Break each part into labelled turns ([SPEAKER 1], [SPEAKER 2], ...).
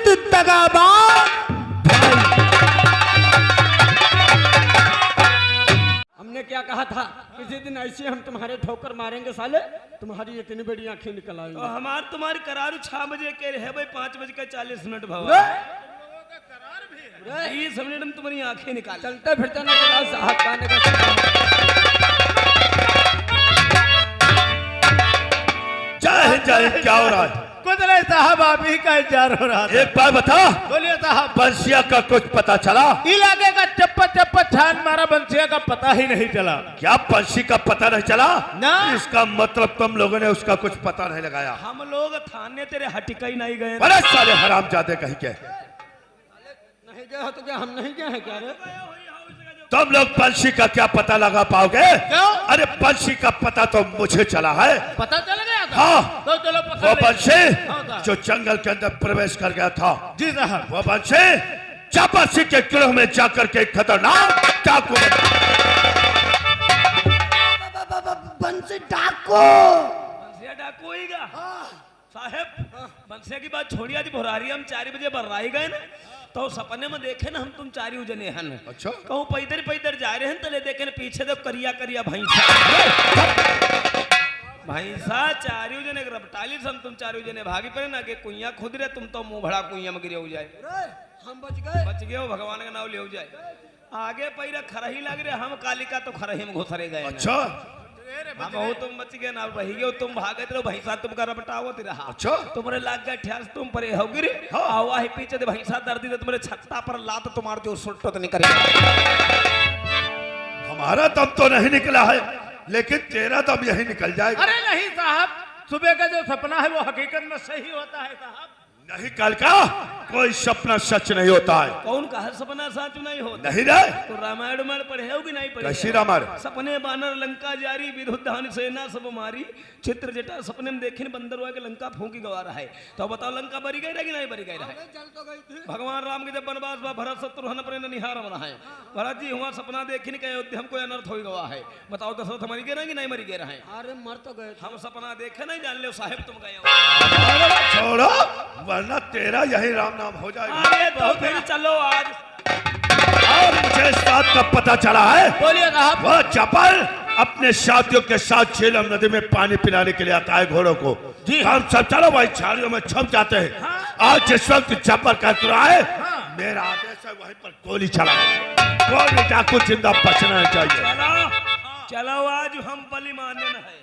[SPEAKER 1] दगाबाज। हमने क्या कहा था, किसी दिन ऐसे हम तुम्हारे ठोकर मारेंगे साले, तुम्हारी इतनी बड़ी आंखें निकल आएंगी।
[SPEAKER 2] हमार तुम्हारी करारू 6 बजे के है भाई, 5:40 भाव ये समझे हम तुम्हारी आंखें निकाल
[SPEAKER 1] चलते फिरते ना साहब खाने का।
[SPEAKER 3] जय क्या हो रहा है?
[SPEAKER 4] कुछ नहीं साहब, आप ही का इंतजार हो रहा था।
[SPEAKER 3] एक बार बता,
[SPEAKER 4] बोलिए साहब।
[SPEAKER 3] बंसिया का कुछ पता चला?
[SPEAKER 4] इलाके का चप्पा चप्पा छान मारा, बंसिया का पता ही नहीं चला।
[SPEAKER 3] क्या बंसी का पता नहीं चला?
[SPEAKER 4] ना।
[SPEAKER 3] इसका मतलब तुम लोगों ने उसका कुछ पता नहीं लगाया।
[SPEAKER 2] हम लोग थाने तेरे हटिका ही नहीं गए।
[SPEAKER 3] बड़े साले हराम जाते कहीं के।
[SPEAKER 1] नहीं गए हो तो क्या हम नहीं गए हैं क्या रे?
[SPEAKER 3] तुम लोग बंसी का क्या पता लगा पाओगे?
[SPEAKER 4] क्यों?
[SPEAKER 3] अरे बंसी का पता तो मुझे चला है।
[SPEAKER 4] पता चल गया था?
[SPEAKER 3] हाँ।
[SPEAKER 4] तो चलो पकड़
[SPEAKER 3] वो
[SPEAKER 4] ले।
[SPEAKER 3] बंसी
[SPEAKER 4] हाँ,
[SPEAKER 3] जो जंगल के अंदर प्रवेश कर गया था,
[SPEAKER 4] जी साहब।
[SPEAKER 3] वो बंसी चापर सिंह के गिरोह में जाकर के खतरनाक डाकू
[SPEAKER 1] बंसी डाकू।
[SPEAKER 2] बंसिया डाकू होगा साहब। बंसिया की बात छोड़िए, आज भोरारी हम 4 बजे बर्राई गए ना, तो सपने में देखे ना हम तुम 4 जने हन।
[SPEAKER 3] अच्छा।
[SPEAKER 2] कहूँ पैदर जा रहे हैं, तले देखे ना पीछे तो करिया करिया भैंसा 4 जने रपटाली हम तुम 4 जने भागी पड़े ना, के कुइया खुद रे, तुम तो मुंह भड़ा कुइया में गिरे हो जाए।
[SPEAKER 1] हम बच गए
[SPEAKER 2] हो, भगवान का नाम ले हो जाए। आगे पैरा खरही लग रहे, हम कालिका तो खरही में घुसरे गए।
[SPEAKER 3] अच्छा।
[SPEAKER 2] हम हो तुम बच गए ना, रही गए तुम भागे रहो, भैंसा तुमका रपटावत रहा।
[SPEAKER 3] अच्छा।
[SPEAKER 2] तुम्हारे लाग गए ठ्यास, तुम परे हो गिरे। आवा ही पीछे दे भैंसा दर्दी दे तुम्हारे छत्ता पर लात तुम्हार जो सुट्टो तो निकल।
[SPEAKER 3] हमारा दम तो नहीं निकला है, लेकिन तेरा दम यही निकल जाएगा।
[SPEAKER 4] अरे नहीं साहब, सुबह का जो सपना है वो हकीकत में सही होता है साहब।
[SPEAKER 3] नहीं कल का कोई सपना सच नहीं होता है।
[SPEAKER 2] कौन कहा सपना सच नहीं होता?
[SPEAKER 3] नहीं रे।
[SPEAKER 2] तो रामायण में पढ़े हो कि नहीं पढ़े?
[SPEAKER 3] कैसी रामायण?
[SPEAKER 2] सपने बानर लंका जारी, विरुद्धान सेना सब मारी, चित्र जटा सपने में देखे बंदर हुआ के लंका फूंकी गवा रहा है। तो बताओ लंका बरी गई रहा कि नहीं बरी गई रहा है?
[SPEAKER 1] चल तो गई थी।
[SPEAKER 2] भगवान राम के जब वनवास हुआ, भरत शत्रुघ्न पर निहार रहा है। भरत जी हुआ सपना देखने के अयोध्या में कोई अनर्थ हो गवा है। बताओ दशरथ मरी गए कि नहीं मरी गए रहे?
[SPEAKER 1] अरे मर तो गए थे।
[SPEAKER 2] हम सपना देखे नहीं, जान ले साहेब तुम गए हो।
[SPEAKER 3] छोड़ो, वरना तेरा यही राम नाम हो जाएगा।
[SPEAKER 2] अरे तो फिर चलो आज।
[SPEAKER 3] और मुझे इस बात का पता चला है,
[SPEAKER 4] बोलिए साहब।
[SPEAKER 3] वह चपल अपने साथियों के साथ झेलम नदी में पानी पिलाने के लिए आता है घोड़ों को। हम सब चलो भाई झाड़ियों में छप जाते हैं। आज जिस वक्त चपल कहते आए, मेरा आदेश है वहीं पर गोली चला। कोई भी डाकू जिंदा बचना चाहिए।
[SPEAKER 2] चलो आज हम बलि मानन है।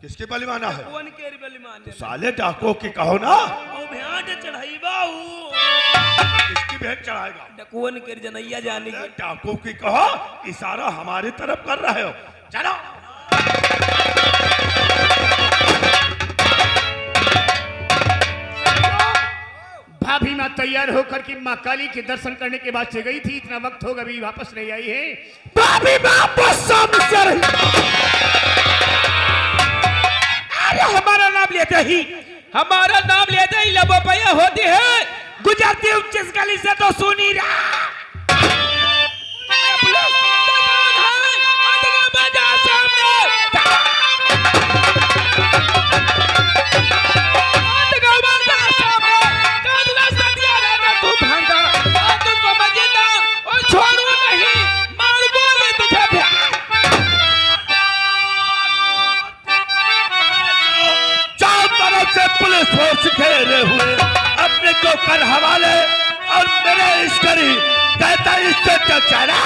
[SPEAKER 3] किसकी बलि माना है?
[SPEAKER 2] कौन के बलि मानन?
[SPEAKER 3] साले डाकू की कहो ना।
[SPEAKER 2] ओ भेंट चढ़ाईबा हूँ।
[SPEAKER 3] किसकी भेंट चढ़ाएगा?
[SPEAKER 2] डकुअन के जनैया जाने की।
[SPEAKER 3] डाकू की कहो, इशारा हमारी तरफ कर रहे हो। चलो।
[SPEAKER 4] भाभी माँ तैयार होकर के माँ काली के दर्शन करने के बाद से गई थी, इतना वक्त हो गया अभी वापस नहीं आई है।
[SPEAKER 3] भाभी वापस से रही।
[SPEAKER 1] अरे हमारा नाम लेते ही, हमारा नाम लेते ही लबो पैया होती है। गुजरती हूँ जिस गली से तो सुनी रहा।
[SPEAKER 3] पुलिस फोर्स घेरे हुए, अपने को कर हवाले और मेरे इश्करी कहता इससे क्या चला।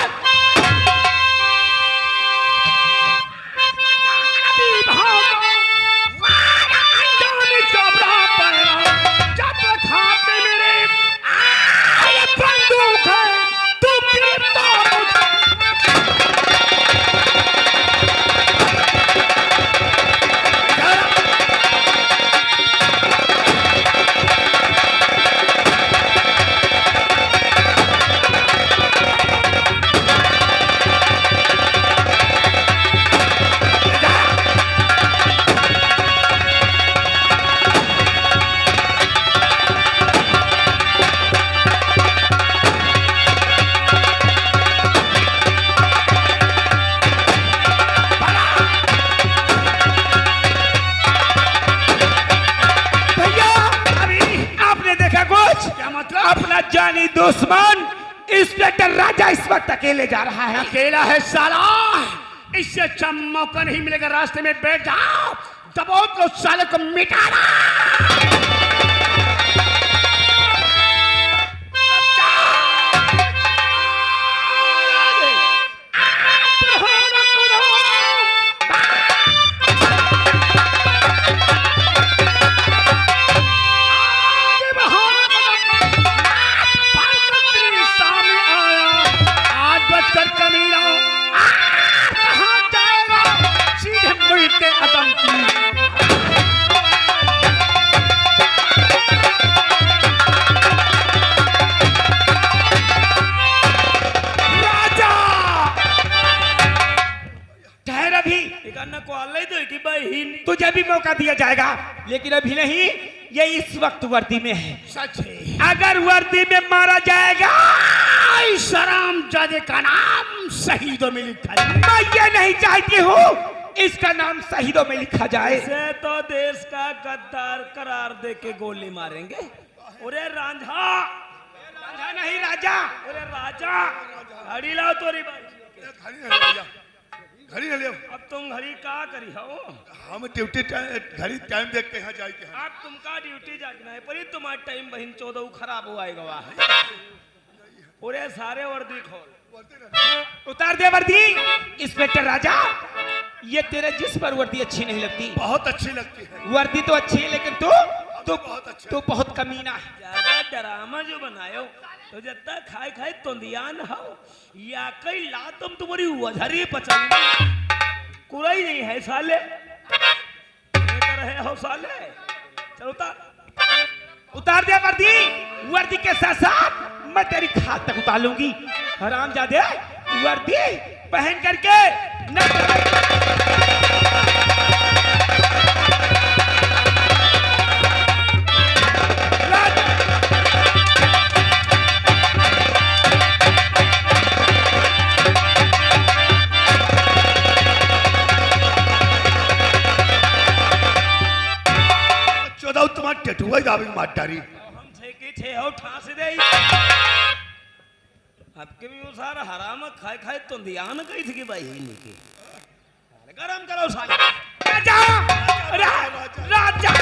[SPEAKER 1] जानी दुश्मन इंस्पेक्टर राजा इस वक्त अकेले जा रहा है।
[SPEAKER 4] अकेला है साला, इससे अच्छा मौका नहीं मिलेगा। रास्ते में बैठ जाओ, दबाओ तो साले को मिटाना।
[SPEAKER 1] तुझे भी मौका दिया जाएगा, लेकिन अभी नहीं। ये इस वक्त वर्दी में है।
[SPEAKER 4] सच है।
[SPEAKER 1] अगर वर्दी में मारा जाएगा,
[SPEAKER 4] हरामजादे का नाम शहीदों में लिखा जाए।
[SPEAKER 1] मैं ये नहीं चाहती हूँ इसका नाम शहीदों में लिखा जाए।
[SPEAKER 2] इसे तो देश का गद्दार करार दे के गोली मारेंगे। अरे रांझा,
[SPEAKER 1] राजा नहीं राजा।
[SPEAKER 2] अरे राजा, घड़ी लाओ तोरी भाई।
[SPEAKER 3] घड़ी ले लियो।
[SPEAKER 2] अब तुम घड़ी का करी हो?
[SPEAKER 3] हम ड्यूटी घड़ी टाइम देख के यहाँ जाए के हैं।
[SPEAKER 2] अब तुमका ड्यूटी जागना है, पर तुम्हारा टाइम बहन 14 खराब हुआ है गवाह। पूरे सारे वर्दी खोल,
[SPEAKER 1] उतार दे वर्दी। इंस्पेक्टर राजा, ये तेरे जिस पर वर्दी अच्छी नहीं लगती।
[SPEAKER 3] बहुत अच्छी लगती है
[SPEAKER 1] वर्दी तो अच्छी है, लेकिन तू बहुत कमीना है।
[SPEAKER 2] ज्यादा ड्रामा जो बनायो तो जब तक खाए खाए तुंदियान हो या कई ला तुम तुम्हारी वजरी पचंद कुराई नहीं है साले। कर रहे हो साले, चलो
[SPEAKER 1] उतार दे वर्दी। वर्दी के साथ साथ मैं तेरी खाल तक उतार लूंगी। हरामजादे, वर्दी पहन करके
[SPEAKER 3] टेटुआ दाबी माटारी।
[SPEAKER 2] हम छे हो ठास दे। आपके भी वो सारा हराम खाए खाए तुंदियान गई थी कि भाई ही के गरम करो साले।
[SPEAKER 1] राजा, राजा।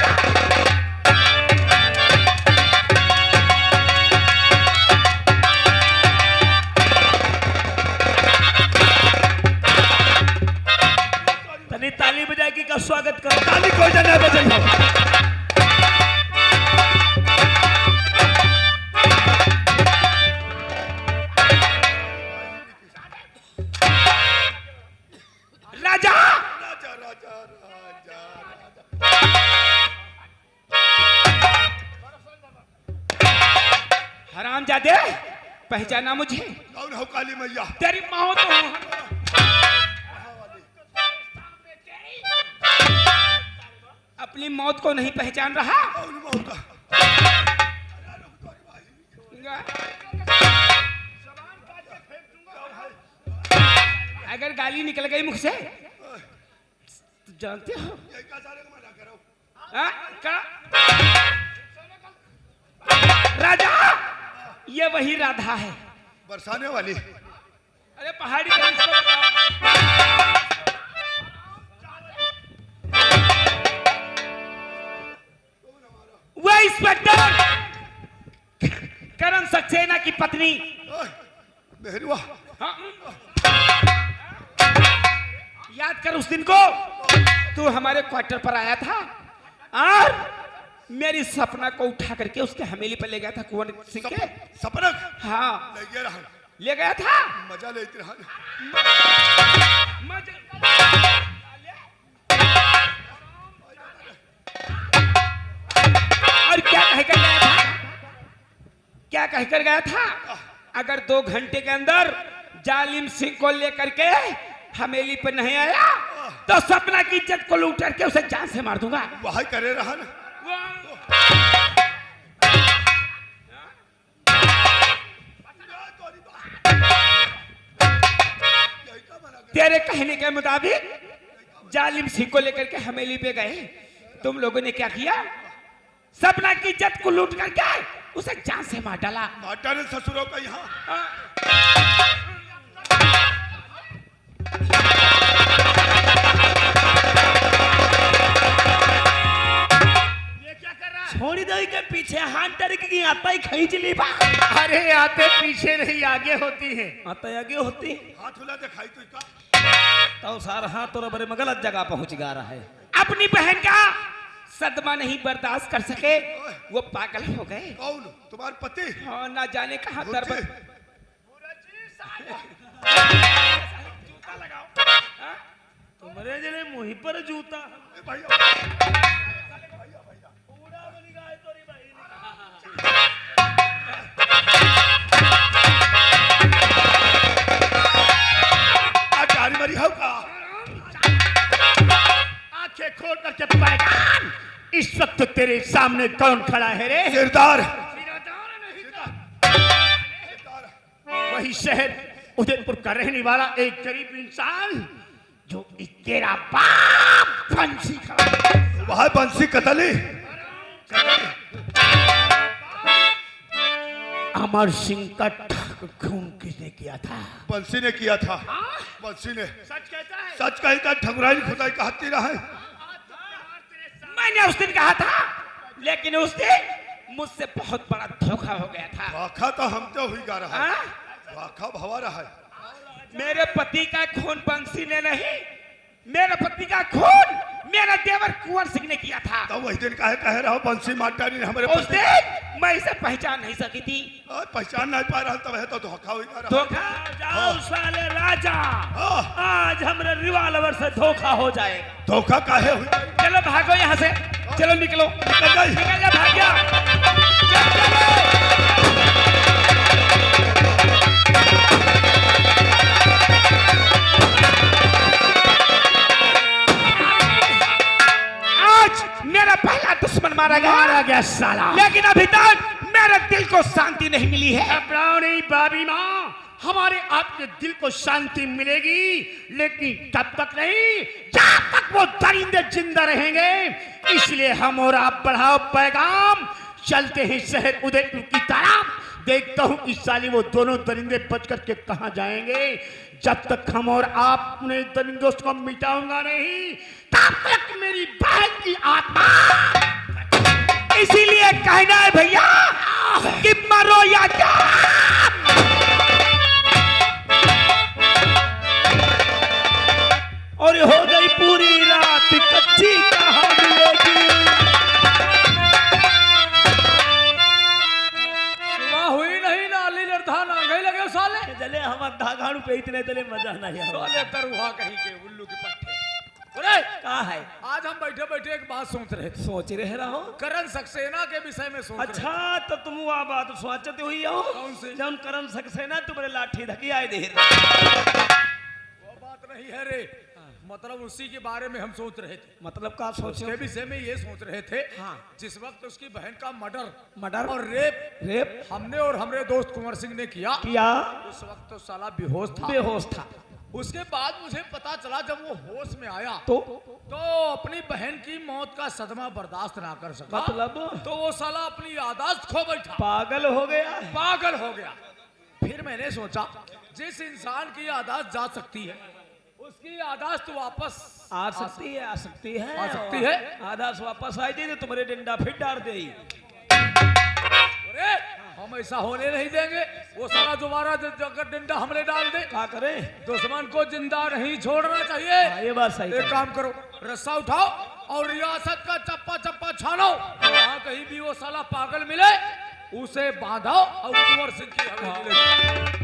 [SPEAKER 2] तनी ताली बजा के का स्वागत करो।
[SPEAKER 3] ताली कोई जना बजाई।
[SPEAKER 1] राजा,
[SPEAKER 3] राजा, राजा, राजा,
[SPEAKER 1] हरामजादे, पहचाना मुझे?
[SPEAKER 3] कौन हो काली मैया?
[SPEAKER 1] तेरी माँ तो हूँ। अपनी मौत को नहीं पहचान रहा?
[SPEAKER 3] कौन मौत?
[SPEAKER 1] अगर गाली निकल गई मुख से तो जानते हो राजा, ये वही राधा है
[SPEAKER 3] बरसाने वाली।
[SPEAKER 1] अरे पहाड़ी का इसको बताओ। वह इंस्पेक्टर करण सक्सेना की पत्नी
[SPEAKER 3] मेहरुआ।
[SPEAKER 1] हाँ? याद कर उस दिन को तू हमारे क्वार्टर पर आया था और मेरी सपना को उठा करके उसके हवेली पर ले गया था कुंवर सिंह के।
[SPEAKER 3] सपना?
[SPEAKER 1] हाँ, ले गया था।
[SPEAKER 3] मजा लेते रहा।
[SPEAKER 1] और क्या कहकर गया था? क्या कहकर गया था? अगर 2 घंटे के अंदर जालिम सिंह को लेकर के हवेली पर नहीं आया तो सपना की इज्जत को लूट करके उसे जान से मार दूंगा।
[SPEAKER 3] वही करे रहा ना।
[SPEAKER 1] तेरे कहने के मुताबिक जालिम सिंह को लेकर के हवेली पे गए। तुम लोगों ने क्या किया? सपना की इज्जत को लूट करके उसे जान से मार डाला।
[SPEAKER 3] माता ने ससुरों का यहाँ
[SPEAKER 4] ये क्या कर रहा है?
[SPEAKER 2] छोड़ी दई के पीछे हाथ डर की आता ही खींच ली बा।
[SPEAKER 4] अरे आते पीछे नहीं आगे होती है।
[SPEAKER 2] आता आगे होती
[SPEAKER 3] हाथ हुला दिखाई तो का
[SPEAKER 2] तो सारा हाथ तोरा बड़े में गलत जगह पहुंच गा रहा है।
[SPEAKER 1] अपनी बहन का सदमा नहीं बर्दाश्त कर सके, वो पागल हो गए।
[SPEAKER 3] कौन तुम्हारे पति?
[SPEAKER 1] हाँ, ना जाने कहाँ दर
[SPEAKER 3] मुझे?
[SPEAKER 1] जूता लगाओ।
[SPEAKER 2] तुम्हारे जने मुही पर जूता
[SPEAKER 3] ए भैया
[SPEAKER 2] पूरा बनी गाय तोरी बहन।
[SPEAKER 3] आज गाड़ी मरी हो का?
[SPEAKER 4] आंखें खोल करके पैगाम, इस वक्त तेरे सामने कौन खड़ा है रे?
[SPEAKER 3] किरदार
[SPEAKER 4] वही शहर उदयपुर का रहने वाला एक गरीब इंसान जो तेरा बाप बंसी का।
[SPEAKER 3] वह बंसी कतली
[SPEAKER 4] अमर सिंह का खून किसने किया था?
[SPEAKER 3] बंसी ने किया था। बंसी ने
[SPEAKER 4] सच कहता है?
[SPEAKER 3] सच कही था। ठगुराई खुदाई का हत्ती रहा है।
[SPEAKER 1] मैंने उस दिन कहा था, लेकिन उस दिन मुझसे बहुत बड़ा धोखा हो गया था।
[SPEAKER 3] वाखा तो हम तो हुई गा रहा है।
[SPEAKER 1] हाँ?
[SPEAKER 3] वाखा भवा रहा है।
[SPEAKER 1] मेरे पति का खून बंसी ने नहीं, मेरे पति का खून मेरा देवर कुंवर सिंह ने किया था।
[SPEAKER 3] तो वही दिन काहे कह रहा हो बंसी मारता नहीं हमारे
[SPEAKER 1] उस
[SPEAKER 3] पति?
[SPEAKER 1] दिन मैं इसे पहचान नहीं सकी थी।
[SPEAKER 3] आज पहचान नहीं पा रहा तब है तो धोखा हुई गा रहा है।
[SPEAKER 1] धोखा।
[SPEAKER 2] जाओ साले राजा,
[SPEAKER 3] हाँ।
[SPEAKER 2] आज हमरे रिवाल्वर से धोखा हो जाएगा।
[SPEAKER 3] धोखा काहे हुई?
[SPEAKER 1] चलो भागो यहाँ से, चलो निकलो,
[SPEAKER 3] निकल गई।
[SPEAKER 1] निकल जा, भाग जा। चल, चलो। आज मेरा पहला दुश्मन मारा गया
[SPEAKER 4] साला।
[SPEAKER 1] लेकिन अभी तक मेरे दिल को शांति नहीं मिली है।
[SPEAKER 4] घबराओ नहीं बाबी माँ, हमारे आपके दिल को शांति मिलेगी, लेकिन तब तक नहीं जब तक वो दरिंदे जिंदा रहेंगे। इसलिए हम और आप बढ़ाओ पैगाम, चलते हैं शहर उदयपुर की तरफ। देखता हूँ इस साली वो दोनों दरिंदे बच करके कहाँ जाएंगे। जब तक हम और आप अपने दरिंदों को मिटाऊंगा नहीं, तब तक मेरी बहन की आत्मा।
[SPEAKER 1] इसीलिए कहना है भैया कि मरो या जाओ।
[SPEAKER 2] और हो गई पूरी रात कच्ची कहाँ मिलेगी।
[SPEAKER 5] सुबह हुई नहीं नाली निर्धान आ गई लगे साले।
[SPEAKER 2] जले हम धागाड़ू पे इतने तले मजा नहीं आ
[SPEAKER 5] साले तरुआ कहीं के उल्लू के पट्टे।
[SPEAKER 2] अरे कहा है?
[SPEAKER 5] आज हम बैठे बैठे एक बात सोच रहे थे,
[SPEAKER 2] सोच रहे रहो।
[SPEAKER 5] करण सक्सेना के विषय में सोच
[SPEAKER 2] अच्छा तो तुम वह बात सोचते हुई हो?
[SPEAKER 5] कौन सी?
[SPEAKER 2] जब करण सक्सेना तुम्हारे लाठी धकी आए दे।
[SPEAKER 5] वो बात नहीं है रे, मतलब उसी के बारे में हम सोच रहे थे।
[SPEAKER 2] मतलब का सोचे?
[SPEAKER 5] उसके विषय में ये सोच रहे थे,
[SPEAKER 2] हाँ।
[SPEAKER 5] जिस वक्त उसकी बहन का मर्डर
[SPEAKER 2] मर्डर
[SPEAKER 5] और रेप हमने और हमारे दोस्त कुंवर सिंह ने किया, उस वक्त तो साला बेहोश था। उसके बाद मुझे पता चला जब वो होश में आया तो अपनी बहन की मौत का सदमा बर्दाश्त ना कर सका।
[SPEAKER 2] मतलब?
[SPEAKER 5] तो वो साला अपनी यादाश्त खो बैठा,
[SPEAKER 2] पागल हो गया।
[SPEAKER 5] पागल हो गया। फिर मैंने सोचा जिस इंसान की यादाश्त जा सकती है उसकी यादाश्त वापस
[SPEAKER 2] आ सकती है, आ सकती है,
[SPEAKER 5] आ सकती है।
[SPEAKER 2] आदास वापस आई दे तो तुम्हारे डंडा फिर डाल दे।
[SPEAKER 5] अरे हम ऐसा होने नहीं देंगे। वो साला दोबारा अगर डंडा हमने डाल दे,
[SPEAKER 2] क्या करें?
[SPEAKER 5] दुश्मन को जिंदा नहीं छोड़ना चाहिए।
[SPEAKER 2] ये बात सही
[SPEAKER 5] एक
[SPEAKER 2] है।
[SPEAKER 5] काम करो, रस्सा उठाओ और रियासत का चप्पा चप्पा छानो। वहाँ कहीं भी वो साला पागल मिले उसे बांधो और कुंवर सिंह की हवेली ले जाओ।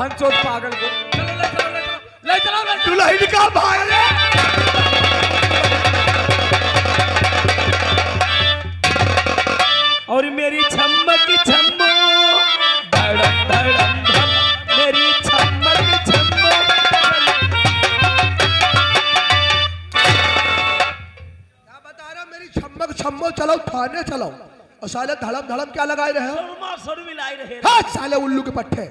[SPEAKER 5] चोट पागल को चलो ले चलो
[SPEAKER 3] दुल्हन का भाई
[SPEAKER 6] रहा मेरी छम्मक छम्मो चलो थाने चलो और साले धड़म धड़म क्या लगाए रहे हो?
[SPEAKER 2] सर मिलाई रहे
[SPEAKER 6] हाँ साले उल्लू के पट्टे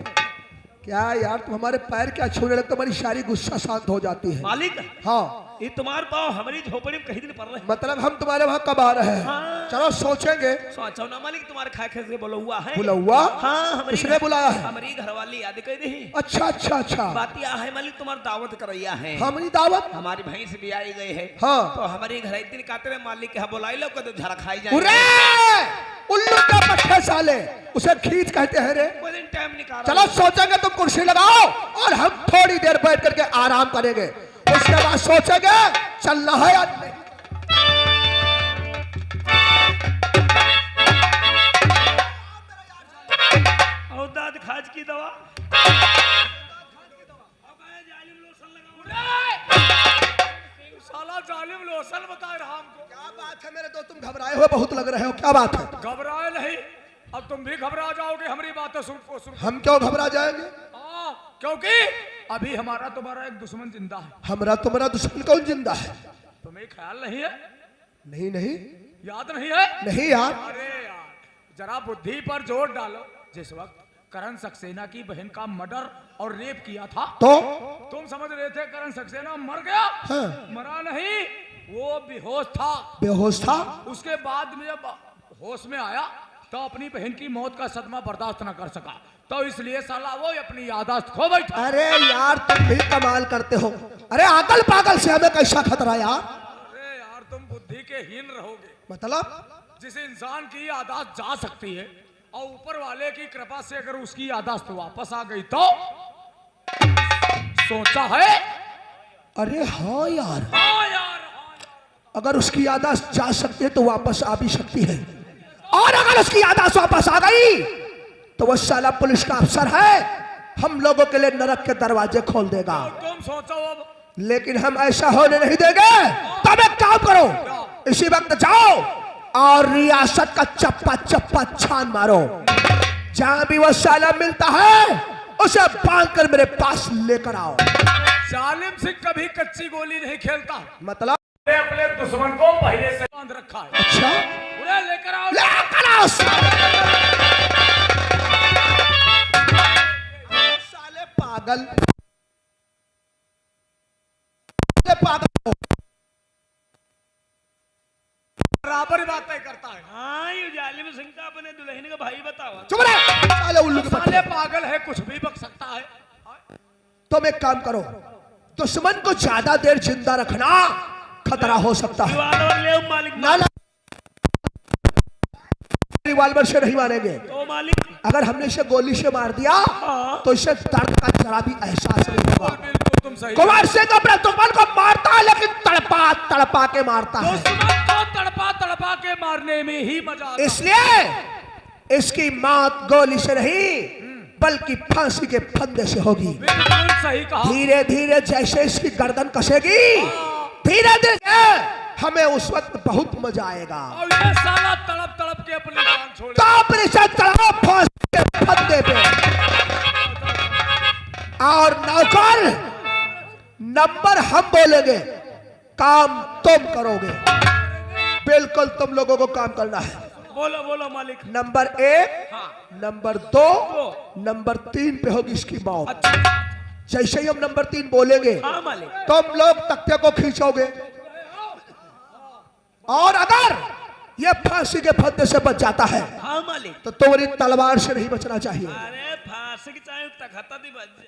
[SPEAKER 6] क्या यार तुम हमारे पैर क्या छूने लगते हमारी सारी गुस्सा शांत हो जाती है।
[SPEAKER 2] मालिक
[SPEAKER 6] हाँ
[SPEAKER 2] ये तुम्हारे पाँव हमारी झोपड़ी में कहीं दिन पड़ रहे हैं।
[SPEAKER 6] मतलब हम तुम्हारे वहाँ कब आ रहे हैं?
[SPEAKER 2] हाँ।
[SPEAKER 6] चलो सोचेंगे।
[SPEAKER 2] सोचो ना मालिक तुम्हारे खाए खाए से बोला हुआ है।
[SPEAKER 6] बुला हुआ?
[SPEAKER 2] हाँ हमारी
[SPEAKER 6] किसने बुलाया है?
[SPEAKER 2] हमारी घरवाली याद कर दी।
[SPEAKER 6] अच्छा अच्छा अच्छा
[SPEAKER 2] बात यह है मालिक तुम्हारी दावत करैया है।
[SPEAKER 6] हमारी दावत?
[SPEAKER 2] हमारी भैंस भी आई गई है।
[SPEAKER 6] हाँ।
[SPEAKER 2] तो हमारी घर एक दिन कहते रहे मालिक के यहाँ बुलाई लो तो झड़ा खाई
[SPEAKER 6] उरे
[SPEAKER 2] जाए।
[SPEAKER 6] उल्लू का पट्टे साले उसे खींच कहते हैं रे।
[SPEAKER 2] कोई दिन टाइम निकाल।
[SPEAKER 6] चलो सोचेंगे तुम कुर्सी लगाओ और हम थोड़ी देर बैठ करके आराम करेंगे उसके बाद सोचेंगे चलना है या नहीं।
[SPEAKER 2] और दाद खाज की दवा
[SPEAKER 5] साला जालिम लोशन बता रहा हमको।
[SPEAKER 6] क्या बात है मेरे दोस्त तुम घबराए हुए बहुत लग रहे हो क्या बात है?
[SPEAKER 5] घबराए नहीं अब तुम भी घबरा जाओगे हमारी बातें सुन।
[SPEAKER 6] हम क्यों घबरा जाएंगे?
[SPEAKER 5] क्योंकि अभी हमारा तुम्हारा एक दुश्मन जिंदा है।
[SPEAKER 6] हमारा तुम्हारा दुश्मन कौन जिंदा है?
[SPEAKER 5] तुम्हें ख्याल नहीं है?
[SPEAKER 6] नहीं नहीं
[SPEAKER 5] याद नहीं है?
[SPEAKER 6] नहीं यार।
[SPEAKER 5] अरे यार जरा बुद्धि पर जोर डालो। जिस वक्त करण सक्सेना की बहन का मर्डर और रेप किया था
[SPEAKER 6] तो
[SPEAKER 5] तुम समझ रहे थे करण सक्सेना मर गया।
[SPEAKER 6] हाँ।
[SPEAKER 5] मरा नहीं वो बेहोश था।
[SPEAKER 6] बेहोश था?
[SPEAKER 5] उसके बाद में जब होश में आया तो अपनी बहन की मौत का सदमा बर्दाश्त न कर सका तो इसलिए साला वो अपनी याददाश्त खो बैठा।
[SPEAKER 6] अरे यार तुम भी कमाल करते हो। अरे आगल पागल से हमें कैसा खतरा यार?
[SPEAKER 5] अरे यार तुम बुद्धि के हीन रहोगे।
[SPEAKER 6] मतलब
[SPEAKER 5] जिस इंसान की याददाश्त जा सकती है और ऊपर वाले की कृपा से अगर उसकी याददाश्त वापस आ गई तो सोचा है?
[SPEAKER 6] अरे हाँ यार
[SPEAKER 5] हाँ यार
[SPEAKER 6] अगर उसकी याददाश्त जा सकती है तो वापस आ भी सकती है और अगर उसकी याददाश्त वापस आ गई तो वो साला पुलिस का अफसर है हम लोगों के लिए नरक के दरवाजे खोल देगा।
[SPEAKER 5] तुम सोचो अब।
[SPEAKER 6] लेकिन हम ऐसा होने नहीं देंगे। तब एक काम करो इसी वक्त जाओ और रियासत का चप्पा चप्पा छान मारो जहां भी वो साला मिलता है उसे बांध कर मेरे पास लेकर आओ।
[SPEAKER 5] जालिम सिंह कभी कच्ची गोली नहीं खेलता।
[SPEAKER 6] मतलब
[SPEAKER 5] अपने दुश्मन को पहले से बांध रखा है।
[SPEAKER 6] अच्छा
[SPEAKER 5] उन्हें लेकर आओ।
[SPEAKER 6] लेकर आओ साले पागल पागल
[SPEAKER 5] बराबर बातें करता है।
[SPEAKER 2] हाँ ये जालिम सिंह का अपने दुल्हन का भाई बताओ।
[SPEAKER 6] चुप रहे साले उल्लू के
[SPEAKER 5] साले
[SPEAKER 6] पट्टे।
[SPEAKER 5] पागल है कुछ भी बक सकता है।
[SPEAKER 6] तुम एक काम करो दुश्मन को ज्यादा देर जिंदा रखना खतरा हो सकता है।
[SPEAKER 2] रिवाल्वर ले मालिक।
[SPEAKER 6] ना ना रिवाल्वर से नहीं मारेंगे।
[SPEAKER 2] तो मालिक
[SPEAKER 6] अगर हमने इसे गोली से मार दिया तो इसे दर्द का जरा भी एहसास नहीं होगा।
[SPEAKER 5] बिल्कुल तुम सही।
[SPEAKER 6] कुमार सिंह अपने दुश्मन को मारता है लेकिन तड़पा तड़पा के मारता है।
[SPEAKER 5] दुश्मन को तड़पा तड़पा के मारने में ही मजा आता है।
[SPEAKER 6] इसलिए इसकी मौत गोली से नहीं बल्कि फांसी के फंदे से होगी।
[SPEAKER 5] बिल्कुल सही कहा।
[SPEAKER 6] धीरे धीरे जैसे इसकी गर्दन कसेगी धीरे धीरे हमें उस वक्त बहुत मजा आएगा।
[SPEAKER 5] और ये साला तड़प तड़प के अपनी जान छोड़े।
[SPEAKER 6] तो फिर इसे चढ़ाओ फांसी के फंदे पे और नौकर नंबर हम बोलेंगे काम तुम करोगे। बिल्कुल तुम लोगों को काम करना है।
[SPEAKER 2] बोलो बोलो मालिक।
[SPEAKER 6] नंबर 1 नंबर 2 नंबर 3 पे होगी इसकी मौत। जैसे ही हम नंबर 3 बोलेंगे
[SPEAKER 2] हाँ मालिक।
[SPEAKER 6] तुम लोग तख्ते को खींचोगे और अगर ये फांसी के फंदे से बच जाता है
[SPEAKER 2] हाँ मालिक।
[SPEAKER 6] तो तुम्हारी तलवार से नहीं बचना चाहिए।
[SPEAKER 2] अरे फांसी की चाहे तखता दी बच